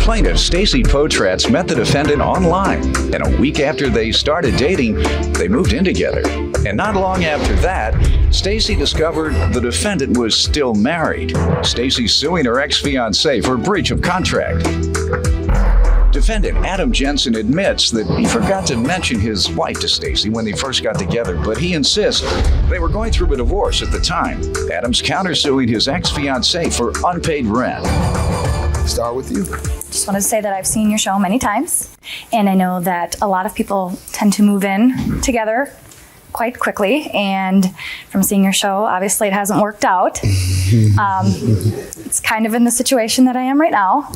Plaintiff Stacy Potratz met the defendant online, and a week after they started dating, they moved in together. And not long after that, Stacy discovered the defendant was still married. Stacy's suing her ex-fiancé for breach of contract. Defendant Adam Jensen admits that he forgot to mention his wife to Stacy when they first got together, but he insists they were going through a divorce at the time. Adam's countersuing his ex-fiancé for unpaid rent. Start with you. Just want to say that I've seen your show many times, and I know that a lot of people tend to move in together quite quickly, and from seeing your show, obviously it hasn't worked out. It's kind of in the situation that I am right now.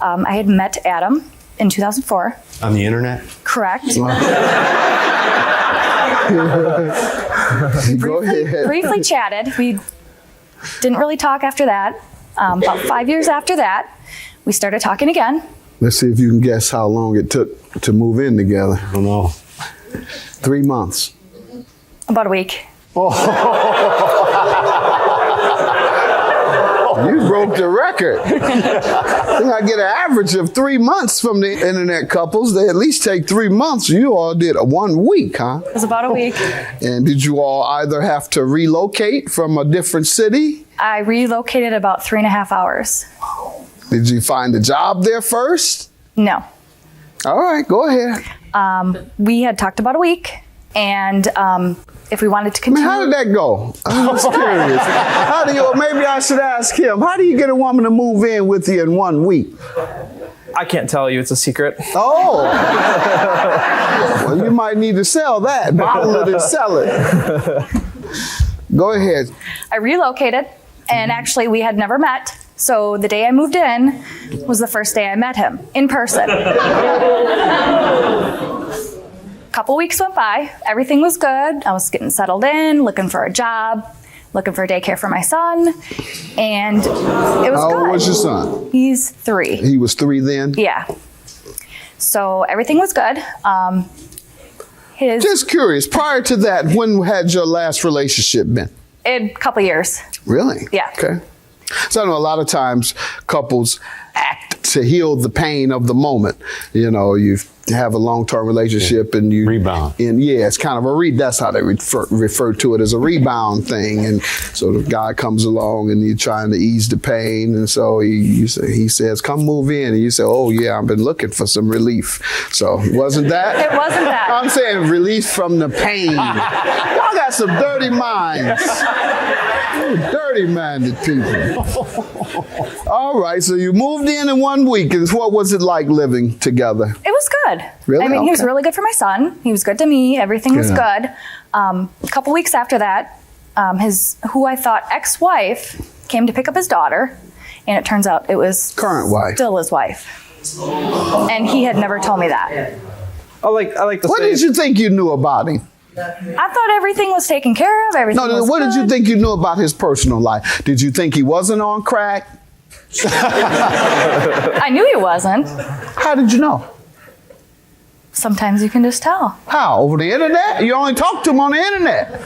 I had met Adam in 2004. On the internet? Correct. Go ahead. Briefly chatted. We didn't really talk after that. About 5 years after that, we started talking again. Let's see if you can guess how long it took to move in together. I don't know. 3 months. About a week. You broke the record. I get an average of 3 months from the internet couples. They at least take 3 months. You all did 1 week, huh? It was about a week. And did you all either have to relocate from a different city? I relocated about 3.5 hours. Did you find a job there first? No. All right, go ahead. We had talked about a week, and if we wanted to continue. How did that go? I'm just curious. Maybe I should ask him, how do you get a woman to move in with you in 1 week? I can't tell you. It's a secret. Oh. Well, you might need to sell that. Bottle it and sell it. Go ahead. I relocated, and actually we had never met. So the day I moved in was the first day I met him in person. Couple weeks went by, everything was good. I was getting settled in, looking for a job, looking for daycare for my son, and it was How good. old was your son? He's 3. He was 3 then? Yeah. So everything was good. Just curious, prior to that, when had your last relationship been? A couple years. Really? Yeah. Okay. So I know a lot of times couples act to heal the pain of the moment. You know, you have a long-term relationship and you rebound. And yeah, it's kind of that's how they refer to it, as a rebound thing. And so the guy comes along and you're trying to ease the pain, and so he says, "Come move in," and you say, "Oh yeah, I've been looking for some relief." So wasn't that? It wasn't that. I'm saying relief from the pain. Y'all got some dirty minds. Dirty-minded people. All right, so you moved in 1 week. And what was it like living together? It was good. Really? I mean, he was Okay. really good for my son. He was good to me. Everything was good. A couple weeks after that, who I thought ex-wife came to pick up his daughter, and it turns out it was Current wife. still his wife. And he had never told me that. I like to What say. did you think you knew about him? I thought everything was taken care of. Everything No, was what good. did you think you knew about his personal life? Did you think he wasn't on crack? I knew he wasn't. How did you know? Sometimes you can just tell. How? Over the internet? You only talked to him on the internet.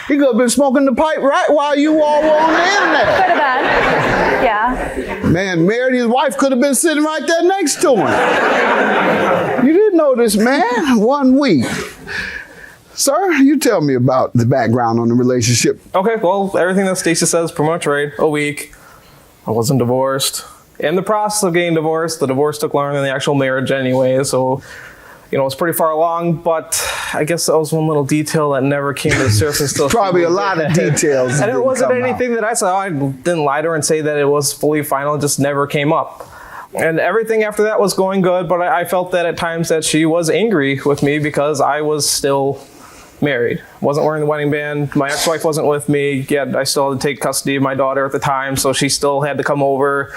He could have been smoking the pipe right while you all were on the internet. Could have been. Yeah. Man, married, his wife could have been sitting right there next to him. You didn't know this man? 1 week. Sir, you tell me about the background on the relationship. Okay, well, everything that Stacy says is pretty much right. A week. I wasn't divorced. In the process of getting divorced, the divorce took longer than the actual marriage anyway, so, it was pretty far along, but I guess that was one little detail that never came to the surface. Probably a lot of details. And it wasn't didn't come anything that I saw. I didn't lie to her and say that it was fully final. It just never came up. And everything after that was going good, but I felt that at times that she was angry with me because I was still married. Wasn't wearing the wedding band. My ex-wife wasn't with me. Yet I still had to take custody of my daughter at the time, so she still had to come over.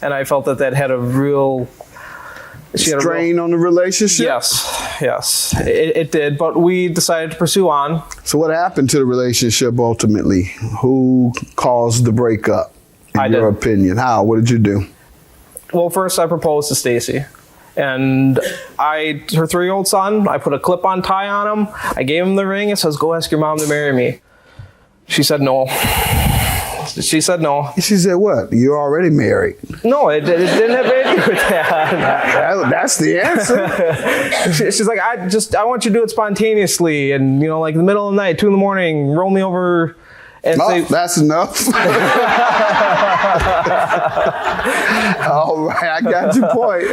And I felt that had a real... strain on the relationship? Yes, it did. But we decided to pursue on. So what happened to the relationship ultimately? Who caused the breakup, in your opinion? How? What did you do? Well, first I proposed to Stacy. And her 3-year-old son, I put a clip-on tie on him. I gave him the ring. It says, "Go ask your mom to marry me." She said no. She said no. She said, what? You're already married. No, it didn't have anything to do with that. That's the answer. She's like, I want you to do it spontaneously, and like in the middle of the night, 2 a.m, roll me over. And say, that's enough. All right, I got your point.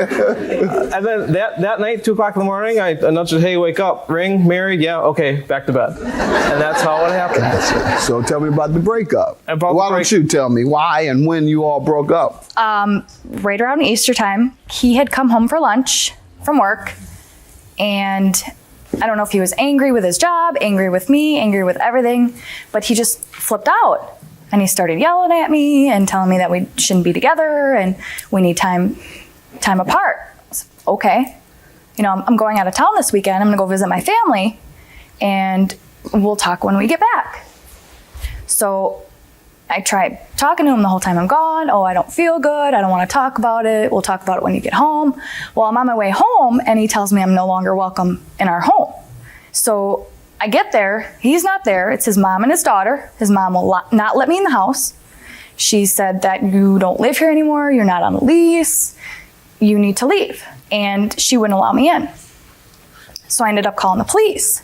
And then that night, 2 o'clock in the morning, I nudged her, hey, wake up, ring, married, yeah, okay, back to bed. And that's how it happened. Gotcha. So tell me about the breakup. Why don't you tell me why and when you all broke up? Right around Easter time, he had come home for lunch from work, and I don't know if he was angry with his job, angry with me, angry with everything, but he just flipped out and he started yelling at me and telling me that we shouldn't be together and we need time apart. I was, okay. I'm going out of town this weekend. I'm going to go visit my family and we'll talk when we get back. So I tried talking to him the whole time I'm gone. Oh, I don't feel good. I don't want to talk about it. We'll talk about it when you get home. Well, I'm on my way home and he tells me I'm no longer welcome in our home. So I get there. He's not there. It's his mom and his daughter. His mom will not let me in the house. She said that you don't live here anymore. You're not on a lease. You need to leave. And she wouldn't allow me in. So I ended up calling the police.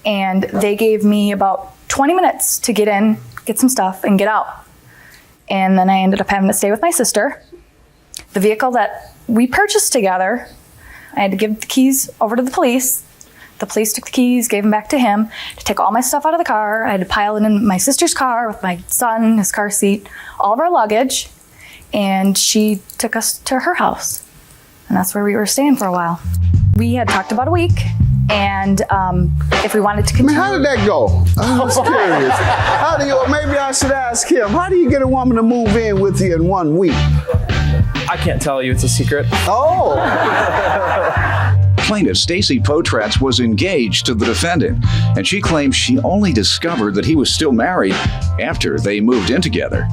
And they gave me about 20 minutes to get in, get some stuff, and get out. And then I ended up having to stay with my sister. The vehicle that we purchased together, I had to give the keys over to the police. The police took the keys, gave them back to him to take all my stuff out of the car. I had to pile it in my sister's car with my son, his car seat, all of our luggage. And she took us to her house. And that's where we were staying for a while. We had talked about a week. And if we wanted to continue. How did that go? I'm just curious. Maybe I should ask him, how do you get a woman to move in with you in 1 week? I can't tell you, it's a secret. Oh. Plaintiff Stacy Potratz was engaged to the defendant, and she claims she only discovered that he was still married after they moved in together.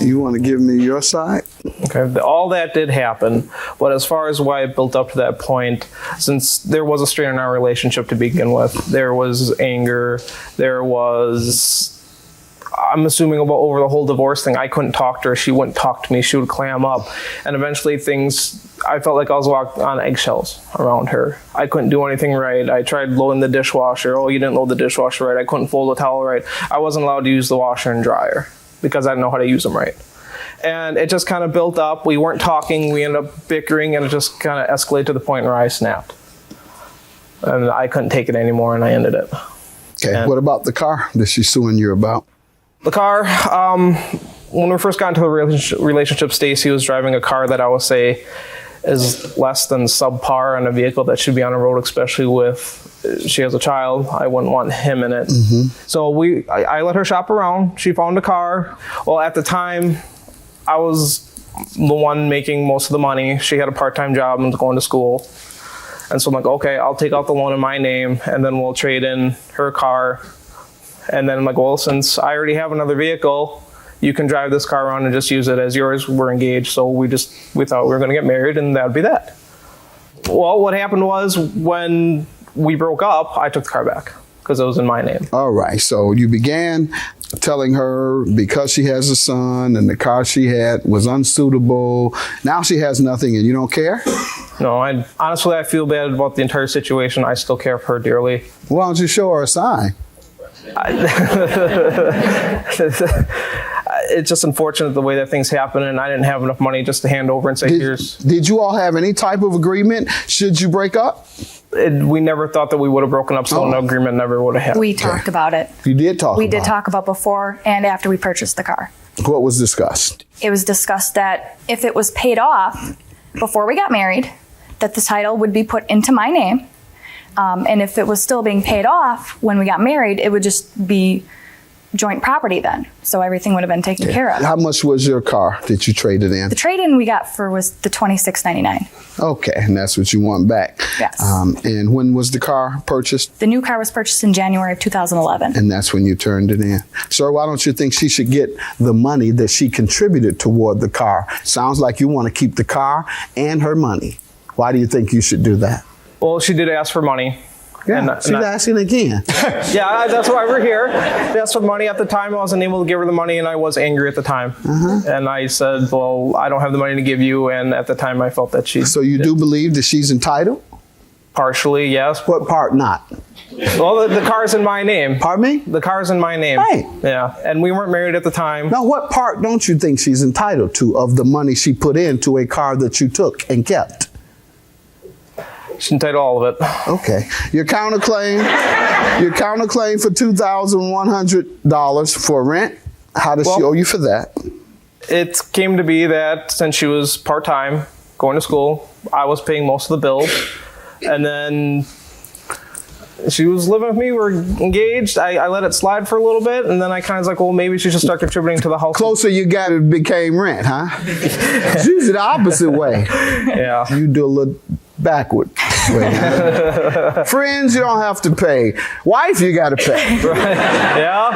You want to give me your side? Okay, all that did happen, but as far as why it built up to that point, since there was a strain in our relationship to begin with, there was anger, there was, I'm assuming over the whole divorce thing, I couldn't talk to her, she wouldn't talk to me, she would clam up, and eventually I felt like I was walking on eggshells around her. I couldn't do anything right. I tried loading the dishwasher. Oh, you didn't load the dishwasher right. I couldn't fold the towel right. I wasn't allowed to use the washer and dryer because I didn't know how to use them right. And it just kind of built up. We weren't talking. We ended up bickering, and it just kind of escalated to the point where I snapped. And I couldn't take it anymore, and I ended it. Okay, and what about the car that she's suing you about? The car, when we first got into the relationship, Stacy was driving a car that I would say is less than subpar on a vehicle that should be on a road, especially with she has a child. I wouldn't want him in it. Mm-hmm. So I let her shop around. She found a car. Well, at the time, I was the one making most of the money. She had a part-time job and was going to school. And so I'm like, okay, I'll take out the loan in my name and then we'll trade in her car. And then I'm like, well, since I already have another vehicle, you can drive this car around and just use it as yours. We're engaged, so we thought we were going to get married, and that would be that. Well, what happened was when we broke up, I took the car back because it was in my name. All right, so you began telling her because she has a son and the car she had was unsuitable. Now she has nothing and you don't care? No, honestly, I feel bad about the entire situation. I still care for her dearly. Why don't you show her a sign? It's just unfortunate the way that things happen, and I didn't have enough money just to hand over and say, here's... Did you all have any type of agreement should you break up? We never thought that we would have broken up, so an agreement never would have happened. We talked about it. You did talk about it? We did talk about before and after we purchased the car. What was discussed? It was discussed that if it was paid off before we got married, that the title would be put into my name. And if it was still being paid off when we got married, it would just be joint property then. So everything would have been taken care of. How much was your car that you traded in? The trade-in we got was the $26.99. Okay, and that's what you want back. Yes. And when was the car purchased? The new car was purchased in January of 2011. And that's when you turned it in. Sir, why don't you think she should get the money that she contributed toward the car? Sounds like you want to keep the car and her money. Why do you think you should do that? Well, she did ask for money. Yeah, she's asking again. Yeah, that's why we're here. That's for money. At the time, I wasn't able to give her the money, and I was angry at the time. And I said, well, I don't have the money to give you. And at the time, I felt that she... So you do believe that she's entitled? Partially, yes. What part not? Well, the car's in my name. Pardon me? The car's in my name. Right. Yeah, and we weren't married at the time. Now, what part don't you think she's entitled to of the money she put into a car that you took and kept? She's entitled to all of it. Okay. Your counterclaim for $2,100 for rent. How does she owe you for that? It came to be that since she was part-time, going to school, I was paying most of the bills. And then she was living with me. We were engaged. I let it slide for a little bit. And then I kind of was like, well, maybe she should start contributing to the house. Closer you got, it became rent, huh? It's usually the opposite way. Yeah. You do a little backward way. Friends, you don't have to pay. Wife, you got to pay. Right. Yeah.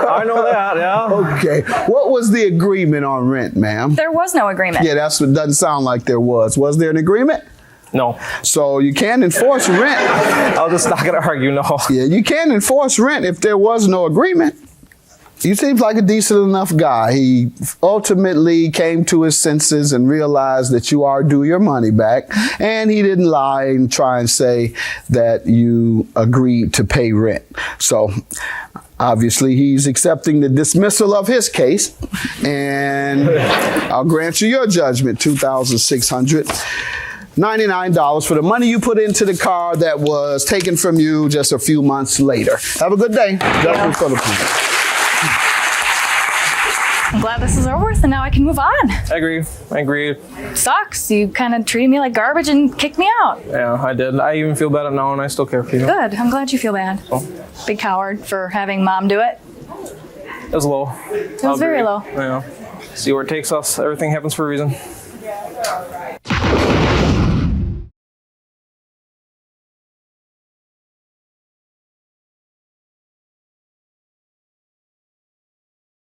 I know that, yeah. Okay. What was the agreement on rent, ma'am? There was no agreement. Yeah, that's what doesn't sound like there was. Was there an agreement? No. So you can't enforce rent. I'm just not going to argue, no. Yeah, you can't enforce rent if there was no agreement. You seems like a decent enough guy. He ultimately came to his senses and realized that you are due your money back. And he didn't lie and try and say that you agreed to pay rent. So obviously he's accepting the dismissal of his case. And I'll grant you your judgment, $2,699 for the money you put into the car that was taken from you just a few months later. Have a good day. Judgment Philippines. I'm glad this is over with and now I can move on. I agree. Sucks. You kind of treated me like garbage and kicked me out. Yeah, I did. I even feel bad now and I still care for you. Good. I'm glad you feel bad. Oh. Big coward for having mom do it. It was low. It was very low. Yeah. See where it takes us. Everything happens for a reason.